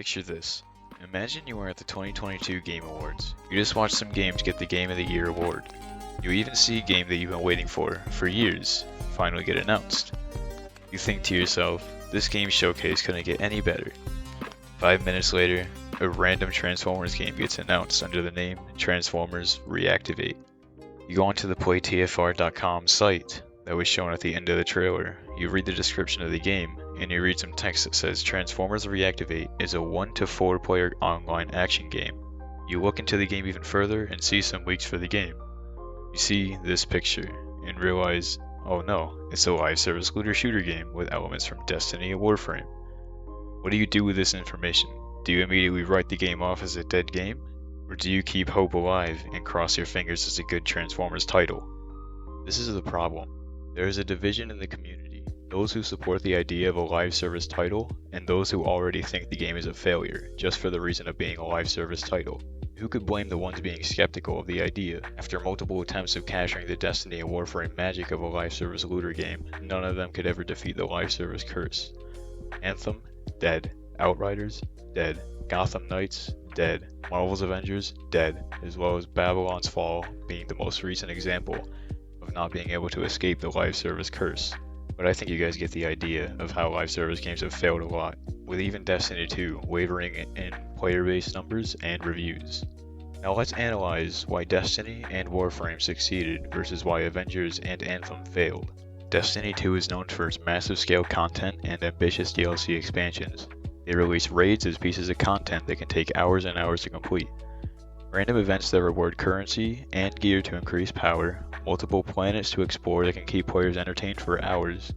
Picture this. Imagine you were at the 2022 Game Awards. You just watched some games get the Game of the Year award. You even see a game that you've been waiting for years finally get announced. You think to yourself, this game showcase couldn't get any better. 5 minutes later, a random Transformers game gets announced under the name Transformers Reactivate. You go onto the PlayTFR.com site that was shown at the end of the trailer. You read the description of the game, and you read some text that says Transformers Reactivate is a 1 to 4 player online action game. You look into the game even further and see some leaks for the game. You see this picture and realize, oh no, it's a live service looter shooter game with elements from Destiny and Warframe. What do you do with this information? Do you immediately write the game off as a dead game? Or do you keep hope alive and cross your fingers as a good Transformers title? This is the problem. There is a division in the community, those who support the idea of a live service title, and those who already think the game is a failure, just for the reason of being a live service title. Who could blame the ones being skeptical of the idea? After multiple attempts of capturing the Destiny and Warframe magic of a live service looter game, none of them could ever defeat the live service curse. Anthem, dead. Outriders, dead. Gotham Knights, dead. Marvel's Avengers, dead, as well as Babylon's Fall being the most recent example of not being able to escape the live service curse. But I think you guys get the idea of how live service games have failed a lot, with even Destiny 2 wavering in player base numbers and reviews. Now let's analyze why Destiny and Warframe succeeded versus why Avengers and Anthem failed. Destiny 2 is known for its massive scale content and ambitious DLC expansions. They release raids as pieces of content that can take hours and hours to complete. Random events that reward currency and gear to increase power, multiple planets to explore that can keep players entertained for hours,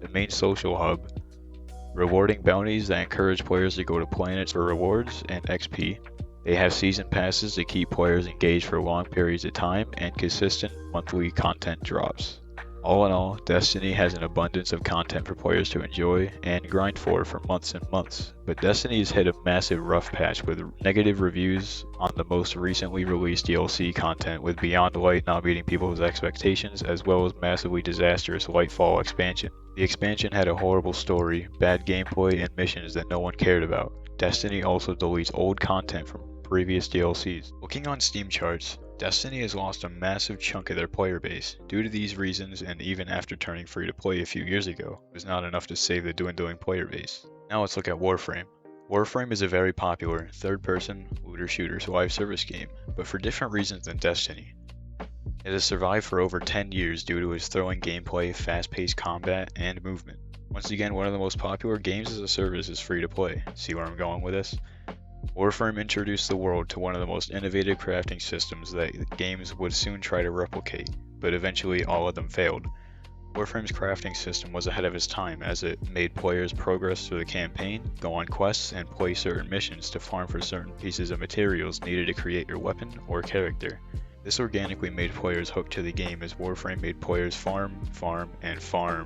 the main social hub, rewarding bounties that encourage players to go to planets for rewards and XP. They have season passes to keep players engaged for long periods of time and consistent monthly content drops. All in all, Destiny has an abundance of content for players to enjoy and grind for months and months, but Destiny has hit a massive rough patch with negative reviews on the most recently released DLC content, with Beyond Light not meeting people's expectations, as well as massively disastrous Lightfall expansion. The expansion had a horrible story, bad gameplay, and missions that no one cared about. Destiny also deletes old content from previous DLCs. Looking on Steam charts, Destiny has lost a massive chunk of their player base. Due to these reasons, and even after turning free to play a few years ago, it was not enough to save the dwindling player base. Now let's look at Warframe. Warframe is a very popular third-person looter shooter live service game, but for different reasons than Destiny. It has survived for over 10 years due to its thrilling gameplay, fast-paced combat, and movement. Once again, one of the most popular games as a service is free to play. See where I'm going with this? Warframe introduced the world to one of the most innovative crafting systems that games would soon try to replicate, but eventually all of them failed. Warframe's crafting system was ahead of its time, as it made players progress through the campaign, go on quests, and play certain missions to farm for certain pieces of materials needed to create your weapon or character. This organically made players hooked to the game, as Warframe made players farm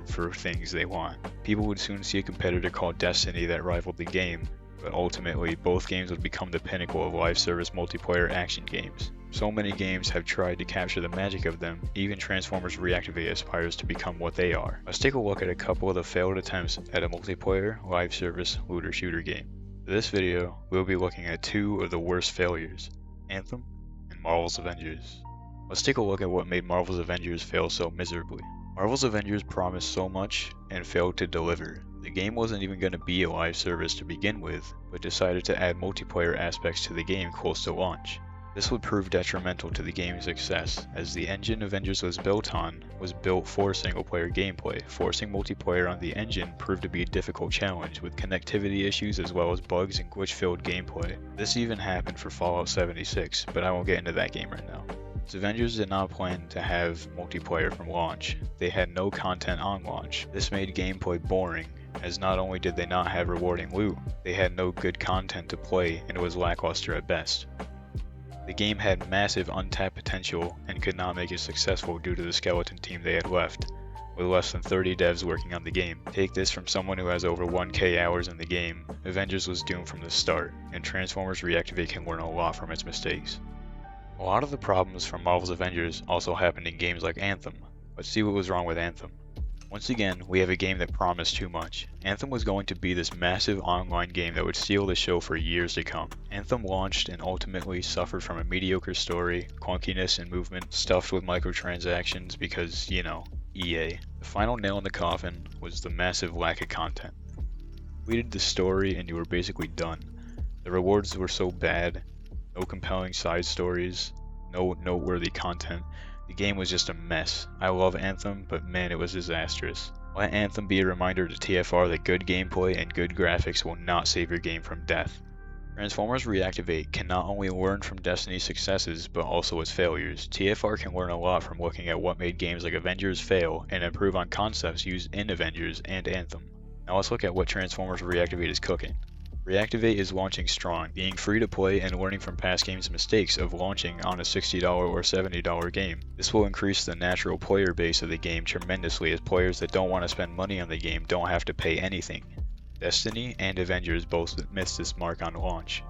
for things they want. People would soon see a competitor called Destiny that rivaled the game, but ultimately both games would become the pinnacle of live service multiplayer action games. So many games have tried to capture the magic of them, even Transformers Reactivate aspires to become what they are. Let's take a look at a couple of the failed attempts at a multiplayer live service looter shooter game. For this video, we'll be looking at two of the worst failures, Anthem and Marvel's Avengers. Let's take a look at what made Marvel's Avengers fail so miserably. Marvel's Avengers promised so much and failed to deliver. The game wasn't even going to be a live service to begin with, but decided to add multiplayer aspects to the game close to launch. This would prove detrimental to the game's success, as the engine Avengers was built on was built for single-player gameplay. Forcing multiplayer on the engine proved to be a difficult challenge, with connectivity issues as well as bugs and glitch-filled gameplay. This even happened for Fallout 76, but I won't get into that game right now. Avengers did not plan to have multiplayer from launch. They had no content on launch. This made gameplay boring, as not only did they not have rewarding loot, they had no good content to play and it was lackluster at best. The game had massive untapped potential and could not make it successful due to the skeleton team they had left, with less than 30 devs working on the game. Take this from someone who has over 1k hours in the game. Avengers was doomed from the start, and Transformers Reactivate can learn a lot from its mistakes. A lot of the problems from Marvel's Avengers also happened in games like Anthem. Let's see what was wrong with Anthem. Once again, we have a game that promised too much. Anthem was going to be this massive online game that would steal the show for years to come. Anthem launched and ultimately suffered from a mediocre story, clunkiness and movement, stuffed with microtransactions because, you know, EA. The final nail in the coffin was the massive lack of content. You completed the story and you were basically done. The rewards were so bad, no compelling side stories, no noteworthy content. The game was just a mess. I love Anthem, but man, it was disastrous. Let Anthem be a reminder to TFR that good gameplay and good graphics will not save your game from death. Transformers Reactivate can not only learn from Destiny's successes, but also its failures. TFR can learn a lot from looking at what made games like Avengers fail and improve on concepts used in Avengers and Anthem. Now let's look at what Transformers Reactivate is cooking. Reactivate is launching strong, being free to play and learning from past games' mistakes of launching on a $60 or $70 game. This will increase the natural player base of the game tremendously, as players that don't want to spend money on the game don't have to pay anything. Destiny and Avengers both missed this mark on launch.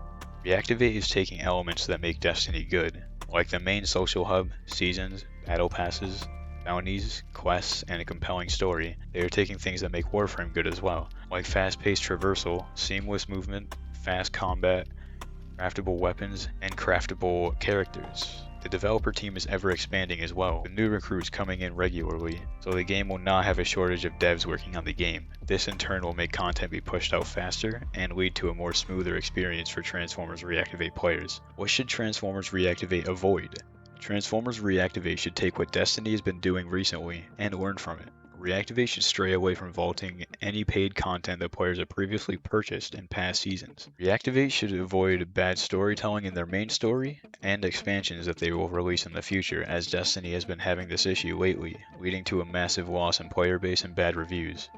Reactivate is taking elements that make Destiny good, like the main social hub, seasons, battle passes, bounties, quests, and a compelling story. They are taking things that make Warframe good as well, like fast-paced traversal, seamless movement, fast combat, craftable weapons, and craftable characters. The developer team is ever expanding as well, with new recruits coming in regularly, so the game will not have a shortage of devs working on the game. This in turn will make content be pushed out faster and lead to a more smoother experience for Transformers Reactivate players. What should Transformers Reactivate avoid? Transformers Reactivate should take what Destiny has been doing recently and learn from it. Reactivate should stray away from vaulting any paid content that players have previously purchased in past seasons. Reactivate should avoid bad storytelling in their main story and expansions that they will release in the future, as Destiny has been having this issue lately, leading to a massive loss in player base and bad reviews.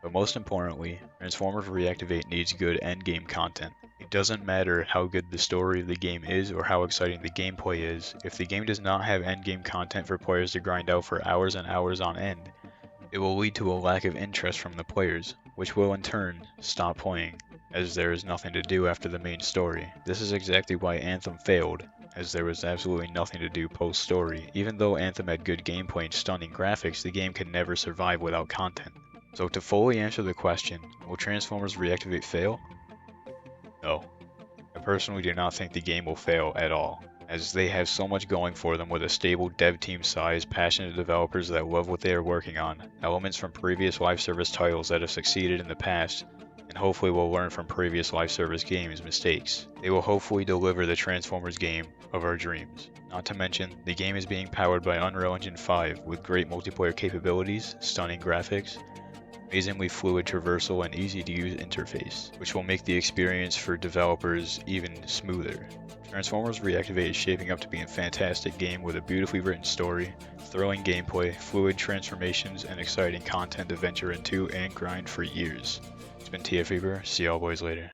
But most importantly, Transformers Reactivate needs good endgame content. It doesn't matter how good the story of the game is or how exciting the gameplay is, if the game does not have endgame content for players to grind out for hours and hours on end, it will lead to a lack of interest from the players, which will in turn stop playing, as there is nothing to do after the main story. This is exactly why Anthem failed, as there was absolutely nothing to do post-story. Even though Anthem had good gameplay and stunning graphics, the game could never survive without content. So to fully answer the question, will Transformers Reactivate fail? No. I personally do not think the game will fail at all, as they have so much going for them with a stable dev team size, passionate developers that love what they are working on, elements from previous live service titles that have succeeded in the past, and hopefully will learn from previous live service games' mistakes. They will hopefully deliver the Transformers game of our dreams. Not to mention, the game is being powered by Unreal Engine 5 with great multiplayer capabilities, stunning graphics, amazingly fluid traversal and easy to use interface, which will make the experience for developers even smoother. Transformers Reactivate is shaping up to be a fantastic game with a beautifully written story, thrilling gameplay, fluid transformations, and exciting content to venture into and grind for years. It's been TFReaper, see y'all boys later.